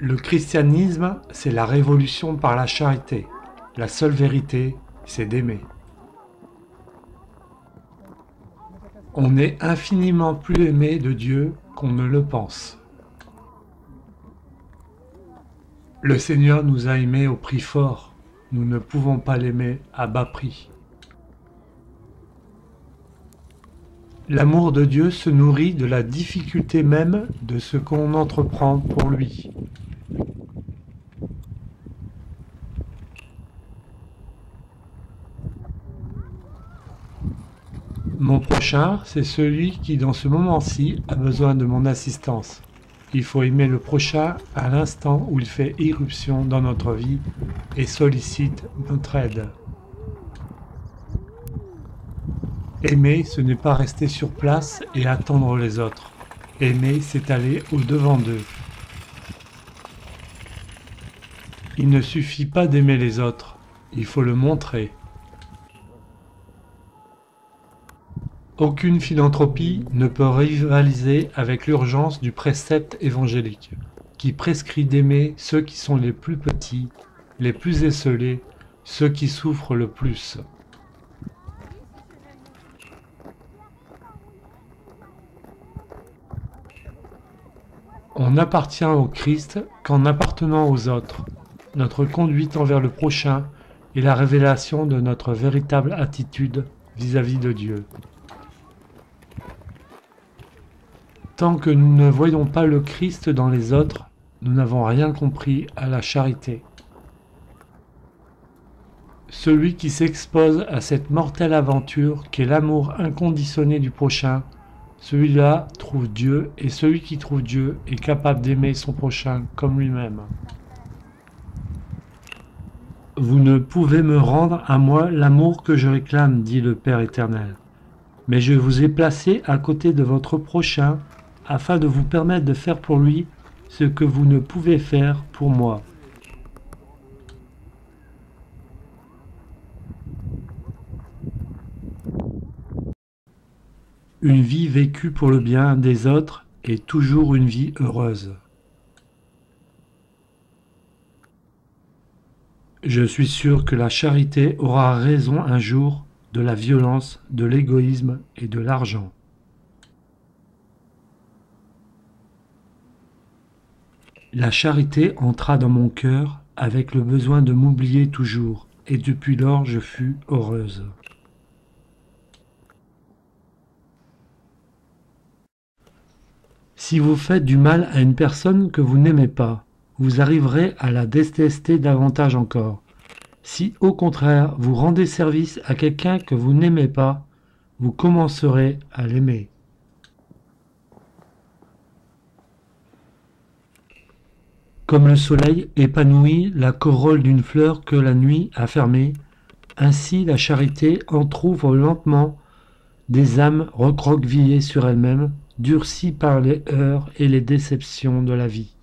Le christianisme, c'est la révolution par la charité. La seule vérité, c'est d'aimer. On est infiniment plus aimé de Dieu qu'on ne le pense. Le Seigneur nous a aimés au prix fort. Nous ne pouvons pas l'aimer à bas prix. L'amour de Dieu se nourrit de la difficulté même de ce qu'on entreprend pour lui. Mon prochain, c'est celui qui dans ce moment-ci a besoin de mon assistance. Il faut aimer le prochain à l'instant où il fait irruption dans notre vie et sollicite notre aide. Aimer, ce n'est pas rester sur place et attendre les autres. Aimer, c'est aller au-devant d'eux. Il ne suffit pas d'aimer les autres, il faut le montrer. Aucune philanthropie ne peut rivaliser avec l'urgence du précepte évangélique, qui prescrit d'aimer ceux qui sont les plus petits, les plus esseulés, ceux qui souffrent le plus. On n'appartient au Christ qu'en appartenant aux autres. Notre conduite envers le prochain est la révélation de notre véritable attitude vis-à-vis de Dieu. Tant que nous ne voyons pas le Christ dans les autres, nous n'avons rien compris à la charité. Celui qui s'expose à cette mortelle aventure qu'est l'amour inconditionné du prochain, celui-là trouve Dieu, et celui qui trouve Dieu est capable d'aimer son prochain comme lui-même. Vous ne pouvez me rendre à moi l'amour que je réclame, dit le Père éternel. Mais je vous ai placé à côté de votre prochain afin de vous permettre de faire pour lui ce que vous ne pouvez faire pour moi. Une vie vécue pour le bien des autres est toujours une vie heureuse. Je suis sûr que la charité aura raison un jour de la violence, de l'égoïsme et de l'argent. La charité entra dans mon cœur avec le besoin de m'oublier toujours, et depuis lors je fus heureuse. Si vous faites du mal à une personne que vous n'aimez pas, vous arriverez à la détester davantage encore. Si au contraire vous rendez service à quelqu'un que vous n'aimez pas, vous commencerez à l'aimer. Comme le soleil épanouit la corolle d'une fleur que la nuit a fermée, ainsi la charité entr'ouvre lentement des âmes recroquevillées sur elles-mêmes, durcies par les heurts et les déceptions de la vie.